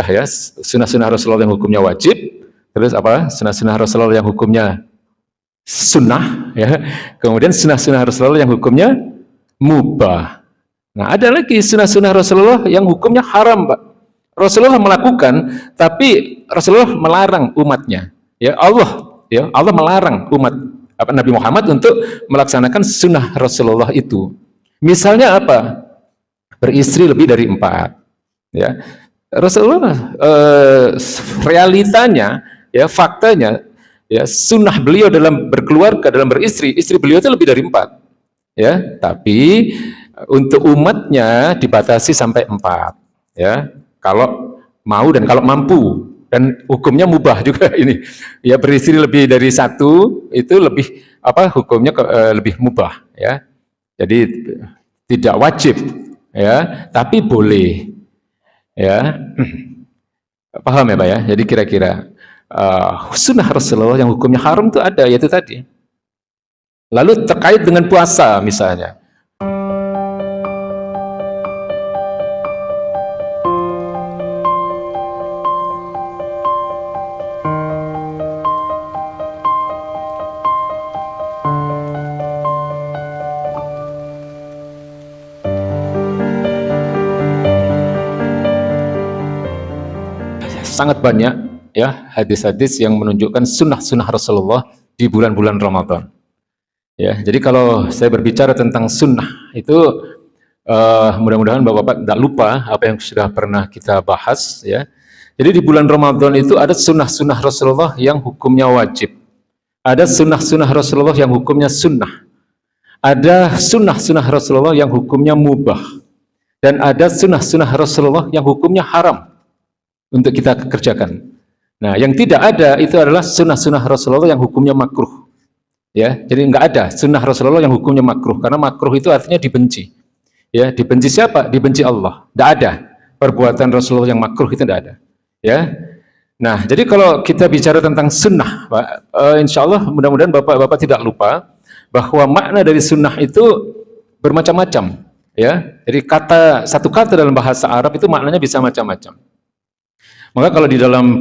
ya, sunnah-sunnah Rasulullah yang hukumnya wajib, terus apa? Sunnah-sunnah Rasulullah yang hukumnya sunnah, ya. Kemudian sunnah-sunnah Rasulullah yang hukumnya mubah. Nah, ada lagi sunnah-sunnah Rasulullah yang hukumnya haram, Pak. Rasulullah melakukan, tapi Rasulullah melarang umatnya. Ya Allah melarang umat Nabi Muhammad untuk melaksanakan sunnah Rasulullah itu. Misalnya apa? Beristri lebih dari 4. Ya, Rasulullah realitanya, ya faktanya, ya sunnah beliau dalam berkeluarga, dalam beristri, istri beliau itu lebih dari 4. Ya, tapi untuk umatnya dibatasi sampai 4. Ya, kalau mau dan kalau mampu, dan hukumnya mubah juga ini. Ya, beristri lebih dari 1 itu lebih hukumnya lebih mubah. Ya, jadi tidak wajib, ya, tapi boleh. Ya, paham ya Pak ya? Jadi kira-kira sunnah Rasulullah yang hukumnya haram itu ada, yaitu tadi. Lalu terkait dengan puasa misalnya. Sangat banyak ya hadis-hadis yang menunjukkan sunnah-sunnah Rasulullah di bulan-bulan Ramadan. Ya, jadi kalau saya berbicara tentang sunnah itu mudah-mudahan Bapak-Bapak tidak lupa apa yang sudah pernah kita bahas. Ya, jadi di bulan Ramadan itu ada sunnah-sunnah Rasulullah yang hukumnya wajib, ada sunnah-sunnah Rasulullah yang hukumnya sunnah, ada sunnah-sunnah Rasulullah yang hukumnya mubah, dan ada sunnah-sunnah Rasulullah yang hukumnya haram untuk kita kerjakan. Nah, yang tidak ada itu adalah sunnah-sunnah Rasulullah yang hukumnya makruh. Ya, jadi nggak ada sunnah Rasulullah yang hukumnya makruh, karena makruh itu artinya dibenci. Ya, dibenci siapa? Dibenci Allah. Tidak ada perbuatan Rasulullah yang makruh, itu tidak ada. Ya, nah jadi kalau kita bicara tentang sunnah, Pak, insya Allah mudah-mudahan Bapak-Bapak tidak lupa bahwa makna dari sunnah itu bermacam-macam. Ya, jadi satu kata dalam bahasa Arab itu maknanya bisa macam-macam. Maka kalau di dalam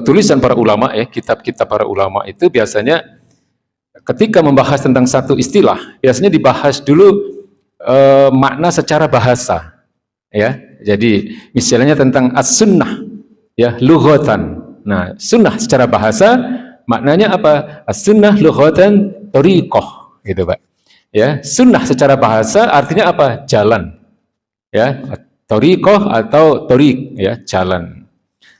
tulisan para ulama, kitab-kitab para ulama itu biasanya ketika membahas tentang satu istilah, biasanya dibahas dulu makna secara bahasa. Ya, jadi misalnya tentang as-sunnah, ya lughatan. Nah, sunnah secara bahasa maknanya apa? As-sunnah lughatan thariqah, gitu Pak. Ya, sunnah secara bahasa artinya apa? Jalan. Ya, thariqah atau thariq, ya jalan.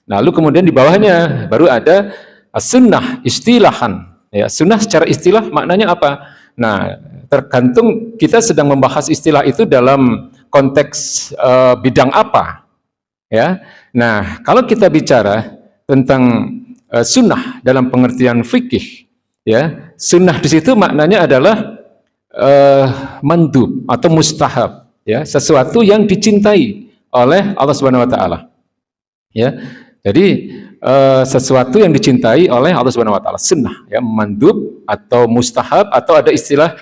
Lalu kemudian di bawahnya baru ada sunnah istilahan. Ya, sunnah secara istilah maknanya apa? Nah, tergantung kita sedang membahas istilah itu dalam konteks bidang apa. Ya, nah kalau kita bicara tentang sunnah dalam pengertian fikih, ya sunnah di situ maknanya adalah mandub atau mustahab. Ya, sesuatu yang dicintai oleh Allah Subhanahu Wa Taala. Ya. Jadi sesuatu yang dicintai oleh Allah Subhanahu Wa Taala, sunnah, ya mandub atau mustahab, atau ada istilah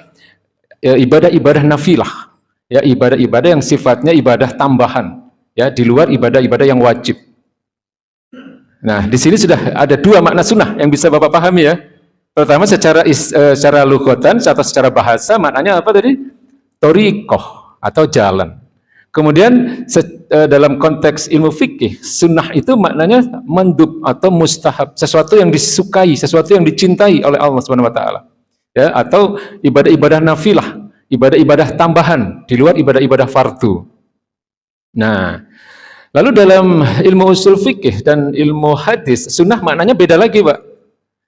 ibadah-ibadah nafilah, ya ibadah-ibadah yang sifatnya ibadah tambahan, ya di luar ibadah-ibadah yang wajib. Nah, di sini sudah ada 2 makna sunnah yang bisa Bapak pahami ya. Pertama secara lughatan atau secara bahasa maknanya apa tadi? Thariqah atau jalan. Kemudian dalam konteks ilmu fikih, sunnah itu maknanya mandub atau mustahab, sesuatu yang disukai, sesuatu yang dicintai oleh Allah Subhanahu Wa Taala, ya, atau ibadah-ibadah nafilah, ibadah-ibadah tambahan di luar ibadah-ibadah fardu. Nah, lalu dalam ilmu usul fikih dan ilmu hadis, sunnah maknanya beda lagi, Pak.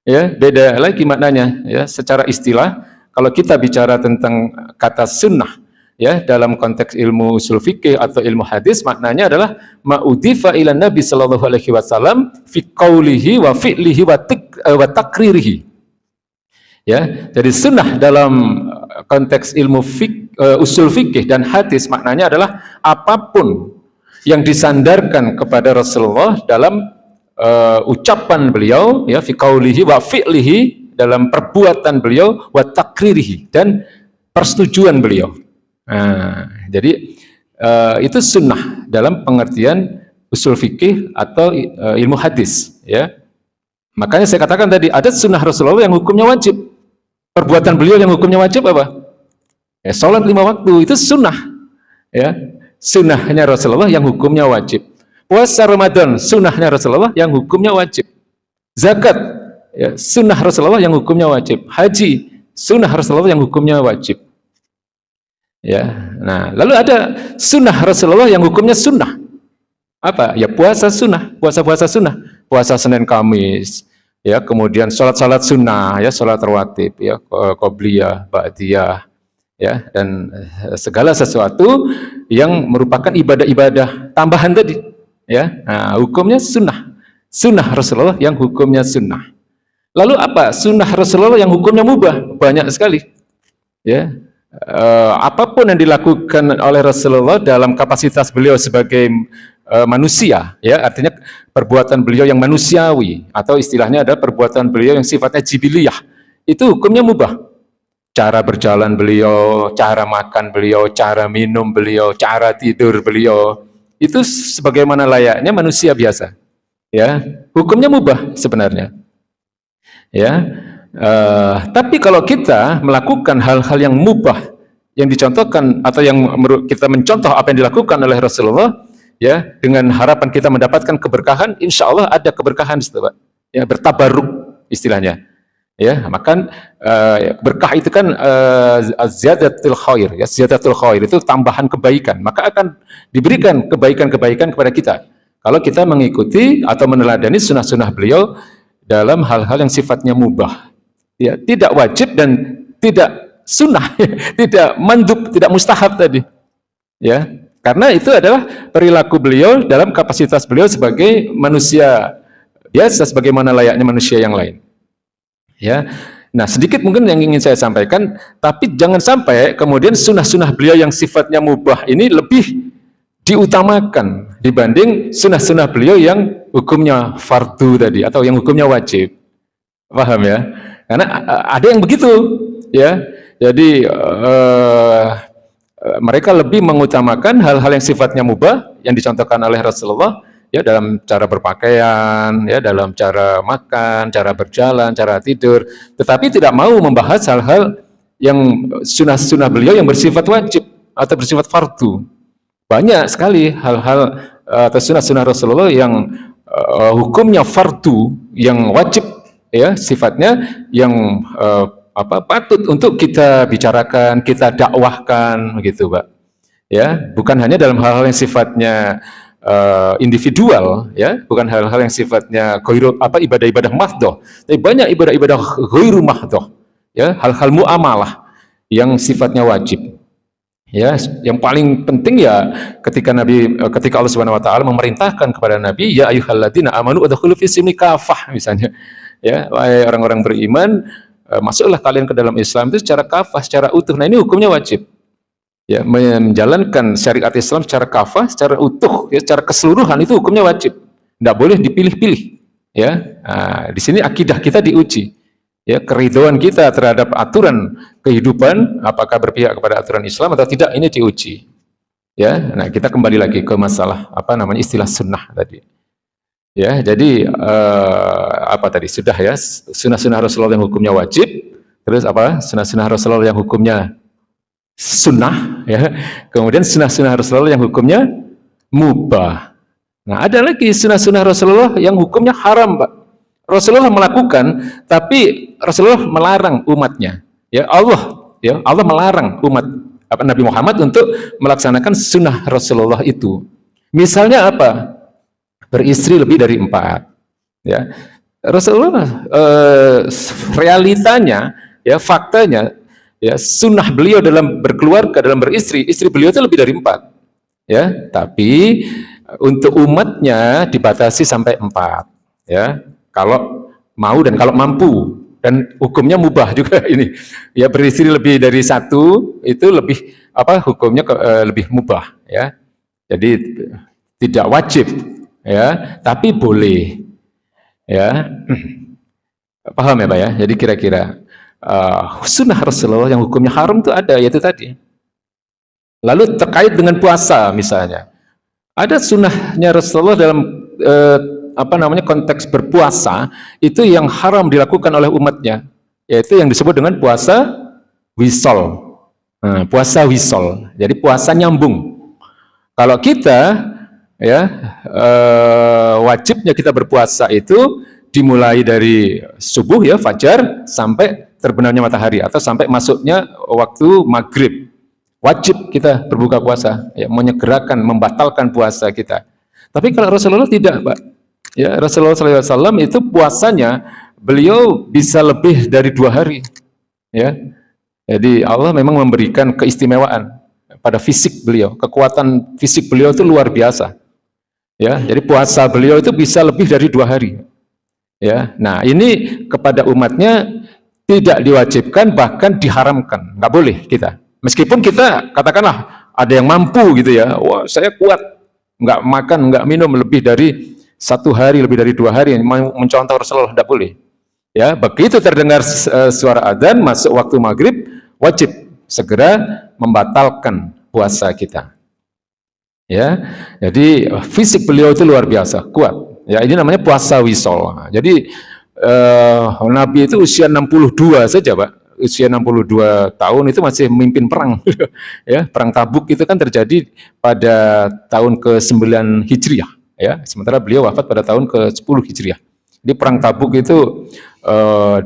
Ya, beda lagi maknanya. Ya, secara istilah, kalau kita bicara tentang kata sunnah, ya dalam konteks ilmu usul fikih atau ilmu hadis maknanya adalah ma'udhifa ila Nabi sallallahu alaihi wasallam fi qaulihi wa fi'lihi wa takririhi. Ya, jadi sunnah dalam konteks ilmu usul fikih dan hadis maknanya adalah apapun yang disandarkan kepada Rasulullah dalam ucapan beliau, ya fi qaulihi wa fi'lihi, dalam perbuatan beliau, wa takririhi, dan persetujuan beliau. Nah, jadi itu sunnah dalam pengertian usul fikih atau ilmu hadis, ya. Makanya saya katakan tadi ada sunnah Rasulullah yang hukumnya wajib. Perbuatan beliau yang hukumnya wajib apa? Ya, sholat 5 waktu itu sunnah, ya. Sunnahnya Rasulullah yang hukumnya wajib. Puasa Ramadan sunnahnya Rasulullah yang hukumnya wajib. Zakat, ya, sunnah Rasulullah yang hukumnya wajib. Haji sunnah Rasulullah yang hukumnya wajib. Ya, nah lalu ada sunnah Rasulullah yang hukumnya sunnah. Apa? Ya puasa sunnah, puasa sunnah, puasa Senin Kamis, ya kemudian sholat sunnah, ya sholat rawatib, ya qobliyah, ba'diyah, ya dan segala sesuatu yang merupakan ibadah-ibadah tambahan tadi, ya. Nah, hukumnya sunnah, sunnah Rasulullah yang hukumnya sunnah. Lalu apa? Sunnah Rasulullah yang hukumnya mubah, banyak sekali, ya. Apapun yang dilakukan oleh Rasulullah dalam kapasitas beliau sebagai manusia, ya artinya perbuatan beliau yang manusiawi atau istilahnya adalah perbuatan beliau yang sifatnya jibiliyah, itu hukumnya mubah. Cara berjalan beliau, cara makan beliau, cara minum beliau, cara tidur beliau, itu sebagaimana layaknya manusia biasa, ya hukumnya mubah sebenarnya, ya. Tapi kalau kita melakukan hal-hal yang mubah yang dicontohkan atau yang kita mencontoh apa yang dilakukan oleh Rasulullah, ya dengan harapan kita mendapatkan keberkahan, insya Allah ada keberkahan situ, Pak. Ya bertabaruk istilahnya, ya maka berkah itu kan ziyadatul khair, ya ziyadatul khair itu tambahan kebaikan, maka akan diberikan kebaikan-kebaikan kepada kita kalau kita mengikuti atau meneladani sunnah-sunnah beliau dalam hal-hal yang sifatnya mubah. Ya, tidak wajib dan tidak sunnah, tidak mandub, tidak mustahab tadi. Ya, karena itu adalah perilaku beliau dalam kapasitas beliau sebagai manusia biasa, sebagaimana layaknya manusia yang lain. Ya, nah sedikit mungkin yang ingin saya sampaikan, tapi jangan sampai kemudian sunnah-sunnah beliau yang sifatnya mubah ini lebih diutamakan dibanding sunnah-sunnah beliau yang hukumnya fardu tadi atau yang hukumnya wajib. Paham ya? Karena ada yang begitu, ya. Jadi mereka lebih mengutamakan hal-hal yang sifatnya mubah yang dicontohkan oleh Rasulullah, ya dalam cara berpakaian, ya dalam cara makan, cara berjalan, cara tidur, tetapi tidak mau membahas hal-hal yang sunnah-sunnah beliau yang bersifat wajib atau bersifat fardu. Banyak sekali hal-hal atau sunnah-sunnah Rasulullah yang hukumnya fardu, yang wajib, ya sifatnya yang patut untuk kita bicarakan, kita dakwahkan, begitu, Pak. Ya, bukan hanya dalam hal-hal yang sifatnya individual, ya, bukan hal-hal yang sifatnya ibadah-ibadah mahdoh, tapi banyak ibadah-ibadah ghairu mahdoh, ya, hal-hal muamalah yang sifatnya wajib. Ya, yang paling penting ya ketika Allah Subhanahu wa taala memerintahkan kepada Nabi, ya ayyuhalladzina amanu udkhulu fis silmi kafah misalnya. Ya, wahai orang-orang beriman, masuklah kalian ke dalam Islam itu secara kafah, secara utuh. Nah, ini hukumnya wajib. Ya, menjalankan syariat Islam secara kafah, secara utuh, ya, secara keseluruhan itu hukumnya wajib. Tidak boleh dipilih-pilih. Ya, nah, di sini akidah kita diuji. Ya, keridhaan kita terhadap aturan kehidupan, apakah berpihak kepada aturan Islam atau tidak, ini diuji. Ya, nah kita kembali lagi ke masalah istilah sunnah tadi. Ya, jadi tadi sudah ya, sunnah-sunnah Rasulullah yang hukumnya wajib, terus sunnah-sunnah Rasulullah yang hukumnya sunnah, ya, kemudian sunnah-sunnah Rasulullah yang hukumnya mubah. Nah, ada lagi sunnah-sunnah Rasulullah yang hukumnya haram, Pak. Rasulullah melakukan, tapi Rasulullah melarang umatnya. Ya Allah melarang umat Nabi Muhammad untuk melaksanakan sunnah Rasulullah itu. Misalnya apa? Beristri lebih dari 4. Ya, Rasulullah realitanya, ya faktanya, ya sunnah beliau dalam berkeluarga, dalam beristri, istri beliau itu lebih dari 4. Ya, tapi untuk umatnya dibatasi sampai 4. Ya, kalau mau dan kalau mampu, dan hukumnya mubah juga ini. Ya, beristri lebih dari 1 itu lebih hukumnya lebih mubah, ya. Jadi tidak wajib, ya, tapi boleh, ya. Paham ya, Pak ya? Jadi kira-kira sunnah Rasulullah yang hukumnya haram itu ada, yaitu tadi. Lalu terkait dengan puasa misalnya, Ada sunnahnya Rasulullah dalam konteks berpuasa itu yang haram dilakukan oleh umatnya, yaitu yang disebut dengan puasa wisol. Nah, puasa wisol, jadi puasa nyambung. Kalau kita ya wajibnya kita berpuasa itu dimulai dari subuh ya fajar sampai terbenamnya matahari atau sampai masuknya waktu maghrib. Wajib kita berbuka puasa, ya, menyegerakan, membatalkan puasa kita. Tapi kalau Rasulullah tidak, Pak. Ya, Rasulullah SAW itu puasanya beliau bisa lebih dari 2 hari. Ya, jadi Allah memang memberikan keistimewaan pada fisik beliau, kekuatan fisik beliau itu luar biasa. Ya, jadi puasa beliau itu bisa lebih dari 2 hari. Ya, nah ini kepada umatnya tidak diwajibkan, bahkan diharamkan, nggak boleh kita. Meskipun kita katakanlah ada yang mampu gitu ya, wah saya kuat, nggak makan, nggak minum lebih dari 1 hari, lebih dari 2 hari, mencontoh Rasulullah, tidak boleh. Ya, begitu terdengar suara adzan masuk waktu maghrib, wajib segera membatalkan puasa kita. Ya, jadi fisik beliau itu luar biasa, kuat. Ya, ini namanya puasa wisol. Jadi Nabi itu usia 62 saja, Pak. Usia 62 tahun itu masih memimpin perang. Ya, perang Tabuk itu kan terjadi pada tahun ke-9 Hijriah, ya. Sementara beliau wafat pada tahun ke-10 Hijriah. Jadi perang Tabuk itu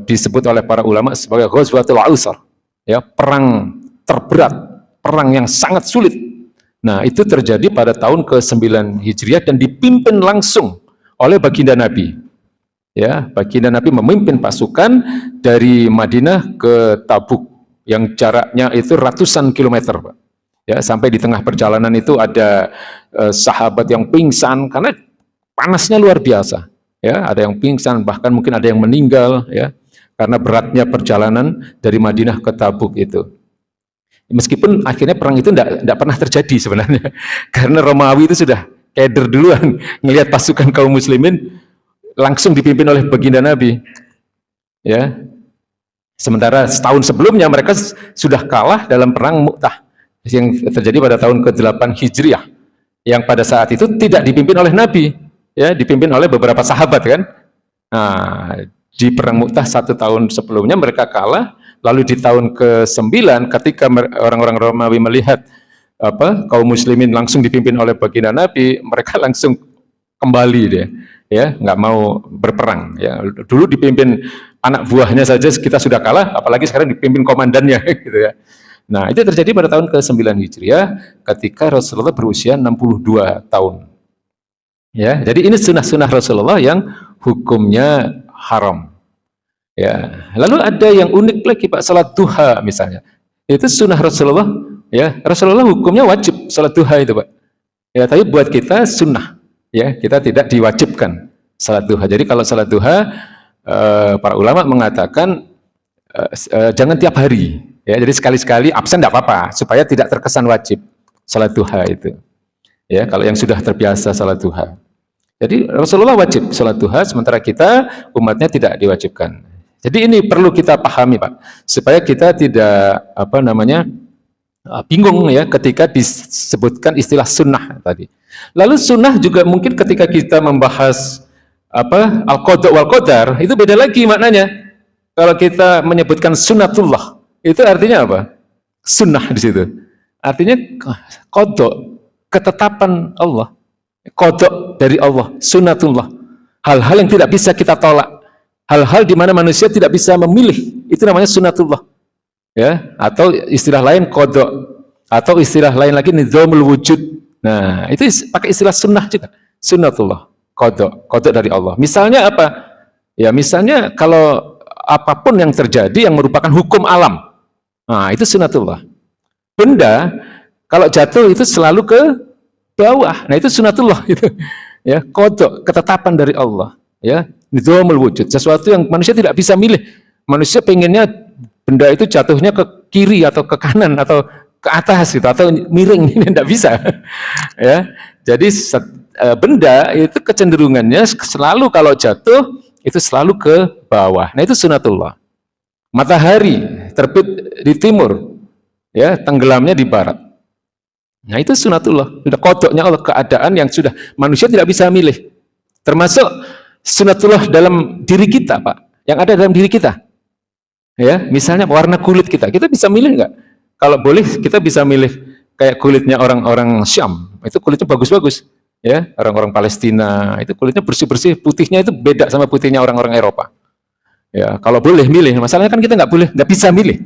disebut oleh para ulama sebagai Ghazwatul Ausar, ya, perang terberat, perang yang sangat sulit. Nah, itu terjadi pada tahun ke-9 Hijriah dan dipimpin langsung oleh baginda Nabi. Ya, baginda Nabi memimpin pasukan dari Madinah ke Tabuk yang jaraknya itu ratusan kilometer, Pak. Ya, sampai di tengah perjalanan itu ada sahabat yang pingsan karena panasnya luar biasa. Ya, ada yang pingsan, bahkan mungkin ada yang meninggal ya karena beratnya perjalanan dari Madinah ke Tabuk itu. Meskipun akhirnya perang itu tidak pernah terjadi sebenarnya, karena Romawi itu sudah keder duluan ngelihat pasukan kaum muslimin langsung dipimpin oleh baginda Nabi. Ya. Sementara setahun sebelumnya mereka sudah kalah dalam perang Mu'tah yang terjadi pada tahun ke-8 Hijriah. Yang pada saat itu tidak dipimpin oleh Nabi, ya, dipimpin oleh beberapa sahabat kan. Nah, di perang Mu'tah 1 tahun sebelumnya mereka kalah, lalu di tahun ke-9 ketika orang-orang Romawi melihat kaum muslimin langsung dipimpin oleh baginda Nabi, mereka langsung kembali dia. Ya, nggak mau berperang. Ya, dulu dipimpin anak buahnya saja kita sudah kalah, apalagi sekarang dipimpin komandannya, gitu ya. Nah, itu terjadi pada tahun ke-9 Hijriah ketika Rasulullah berusia 62 tahun. Ya, jadi ini sunnah-sunnah Rasulullah yang hukumnya haram. Ya, lalu ada yang unik lagi, Pak, salat duha misalnya. Itu sunnah Rasulullah, ya. Rasulullah hukumnya wajib salat duha itu, Pak. Ya, tapi buat kita sunnah. Ya, kita tidak diwajibkan salat duha. Jadi kalau salat duha, para ulama mengatakan jangan tiap hari. Ya, jadi sekali-sekali absen tidak apa-apa, supaya tidak terkesan wajib salat duha itu. Ya, kalau yang sudah terbiasa salat duha. Jadi Rasulullah wajib salat duha, sementara kita umatnya tidak diwajibkan. Jadi ini perlu kita pahami, Pak, supaya kita tidak bingung ya ketika disebutkan istilah sunnah tadi. Lalu sunnah juga mungkin ketika kita membahas al-qada wal qadar itu beda lagi maknanya. Kalau kita menyebutkan sunnatullah itu artinya apa? Sunnah di situ. Artinya qada, ketetapan Allah. Qada dari Allah, sunnatullah. Hal-hal yang tidak bisa kita tolak. Hal-hal di mana manusia tidak bisa memilih, itu namanya sunnatullah. Ya, atau istilah lain qada, atau istilah lain lagi nizamul wujud. Nah, itu pakai istilah sunnah juga. Sunnatullah, qada dari Allah. Misalnya apa? Ya, misalnya kalau apapun yang terjadi yang merupakan hukum alam. Nah, itu sunnatullah. Benda kalau jatuh itu selalu ke bawah. Nah, itu sunnatullah itu. Ya, qada, ketetapan dari Allah, ya. Nizamul wujud, sesuatu yang manusia tidak bisa milih. Manusia pengennya benda itu jatuhnya ke kiri atau ke kanan atau ke atas gitu, atau miring, ini tidak bisa. Ya, jadi benda itu kecenderungannya selalu kalau jatuh itu selalu ke bawah. Nah, itu sunnatullah. Matahari terbit di timur, ya, tenggelamnya di barat. Nah itu sunatullah, sudah kodoknya Allah, keadaan yang sudah manusia tidak bisa milih. Termasuk sunatullah dalam diri kita, Pak, yang ada dalam diri kita. Ya, misalnya warna kulit kita bisa milih nggak? Kalau boleh, kita bisa milih kayak kulitnya orang-orang Syam, itu kulitnya bagus-bagus. Ya, orang-orang Palestina itu kulitnya bersih-bersih, putihnya itu beda sama putihnya orang-orang Eropa. Ya, kalau boleh milih, masalahnya kan kita nggak bisa milih,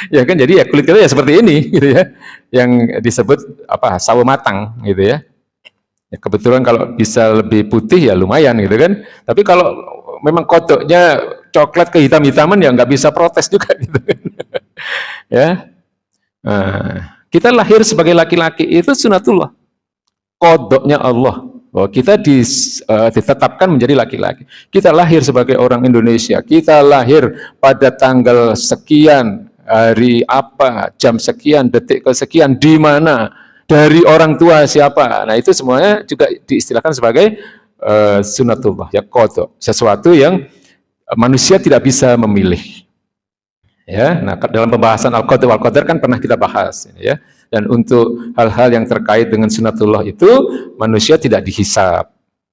ya kan? Jadi ya kulit kita ya seperti ini, gitu ya, yang disebut apa sawo matang, gitu ya. Ya kebetulan kalau bisa lebih putih ya lumayan, gitu kan. Tapi kalau memang kodoknya coklat kehitam-hitaman ya nggak bisa protes juga, gitu kan. Ya, nah, kita lahir sebagai laki-laki itu sunatullah, kodoknya Allah. Bahwa kita ditetapkan menjadi laki-laki. Kita lahir sebagai orang Indonesia, kita lahir pada tanggal sekian, hari apa, jam sekian, detik kesekian, di mana, dari orang tua siapa. Nah itu semuanya juga diistilahkan sebagai sunatullah, ya kodok. Sesuatu yang manusia tidak bisa memilih. Ya, nah dalam pembahasan al-qada wal qadar kan pernah kita bahas, ya. Dan untuk hal-hal yang terkait dengan sunatullah itu manusia tidak dihisab,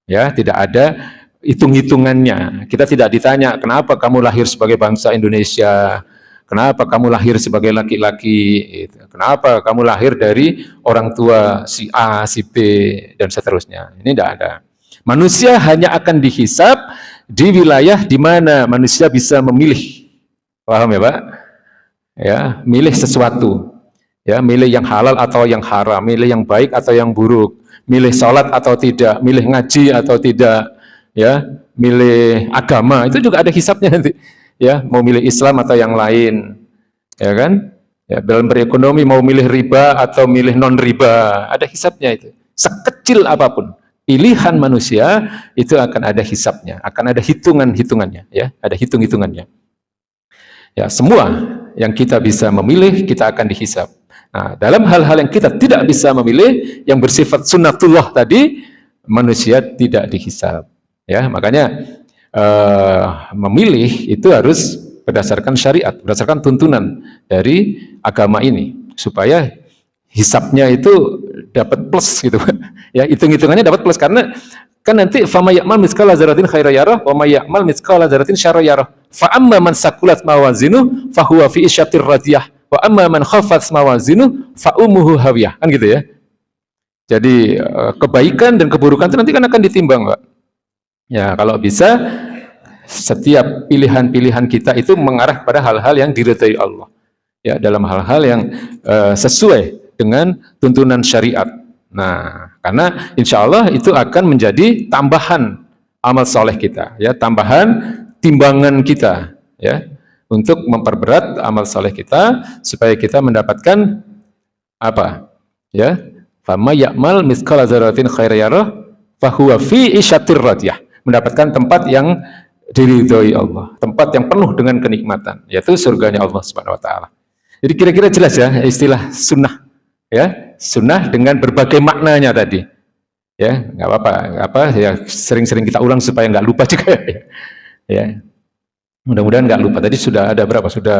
ya, tidak ada hitung-hitungannya. Kita tidak ditanya kenapa kamu lahir sebagai bangsa Indonesia, kenapa kamu lahir sebagai laki-laki, kenapa kamu lahir dari orang tua si A, si B, dan seterusnya. Ini tidak ada. Manusia hanya akan dihisab di wilayah di mana manusia bisa memilih. Paham ya, Pak? Ya, milih sesuatu. Ya, milih yang halal atau yang haram, milih yang baik atau yang buruk, milih sholat atau tidak, milih ngaji atau tidak, ya, milih agama, itu juga ada hisabnya nanti. Ya, mau milih Islam atau yang lain. Ya kan? Ya, dalam berekonomi mau milih riba atau milih non riba, ada hisabnya itu. Sekecil apapun pilihan manusia itu akan ada hisabnya, akan ada hitungannya, ya, ada hitung-hitungannya. Ya, semua yang kita bisa memilih, kita akan dihisab. Nah, dalam hal-hal yang kita tidak bisa memilih, yang bersifat sunnatullah tadi, manusia tidak dihisab. Ya, makanya memilih itu harus berdasarkan syariat, berdasarkan tuntunan dari agama ini, supaya hisabnya itu dapat plus, gitu. Ya, hitung-hitungannya dapat plus, karena kan nanti fama ya'mal mithqala dzarratin khairan yarah wa may ya'mal mithqala dzarratin syarran yarah. Fa amma man saqulat mawazinu fa huwa fi isyatir radiyah wa amma man khafat mawazinu fa ummuhu hawiyah. Kan gitu ya. Jadi kebaikan dan keburukan itu nanti kan akan ditimbang, Pak. Ya, kalau bisa setiap pilihan-pilihan kita itu mengarah kepada hal-hal yang diridhai Allah. Ya, dalam hal-hal yang sesuai dengan tuntunan syariat. Nah, karena insya Allah itu akan menjadi tambahan amal soleh kita, ya, tambahan timbangan kita, ya, untuk memperberat amal soleh kita supaya kita mendapatkan apa, ya, fama ya'mal mithqala dzarratin khairan yarah fahuwa fi isyatir radiyah, mendapatkan tempat yang diridhoi Allah, tempat yang penuh dengan kenikmatan, yaitu surganya Allah Subhanahu wa taala. Jadi kira-kira jelas ya istilah sunnah, ya, sunnah dengan berbagai maknanya tadi, ya, nggak apa-apa, ya, sering-sering kita ulang supaya nggak lupa juga, ya, ya. Mudah-mudahan nggak lupa. Tadi sudah ada berapa? Sudah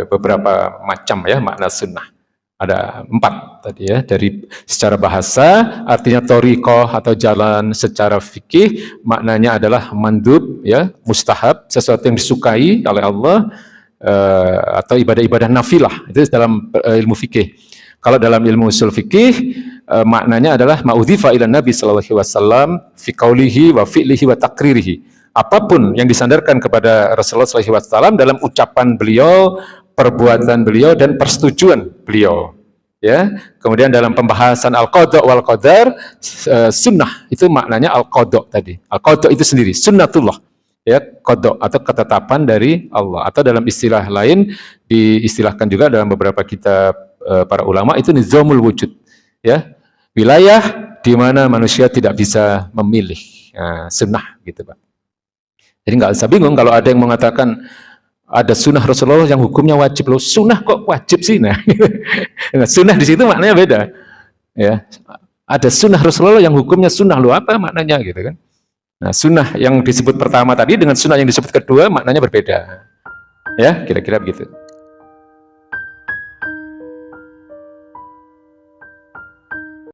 beberapa macam, ya, makna sunnah. Ada 4 tadi, ya, dari secara bahasa artinya thoriqah atau jalan, secara fikih maknanya adalah mandub, ya, mustahab, sesuatu yang disukai oleh Allah, atau ibadah-ibadah nafilah, itu dalam ilmu fikih. Kalau dalam ilmu usul fikih maknanya adalah ma'udhifa ila Nabi sallallahu alaihi wasallam fi qaulihi wa fi'lihi wa takririhi. Apapun yang disandarkan kepada Rasulullah sallallahu alaihi wasallam dalam ucapan beliau, perbuatan beliau, dan persetujuan beliau. Ya, kemudian dalam pembahasan al-qada wal qadar, sunnah itu maknanya al-qada tadi. Al-qada itu sendiri sunnatullah. Ya, qada atau ketetapan dari Allah, atau dalam istilah lain diistilahkan juga dalam beberapa kitab para ulama itu nizamul wujud, ya, wilayah di mana manusia tidak bisa memilih. Nah, sunnah gitu, Pak. Jadi nggak usah bingung kalau ada yang mengatakan ada sunnah Rasulullah yang hukumnya wajib. Loh, sunnah kok wajib sih? Nah, sunnah di situ maknanya beda, ya. Ada sunnah Rasulullah yang hukumnya sunnah, loh apa maknanya gitu kan? Nah, sunnah yang disebut pertama tadi dengan sunnah yang disebut kedua maknanya berbeda, ya, kira-kira begitu.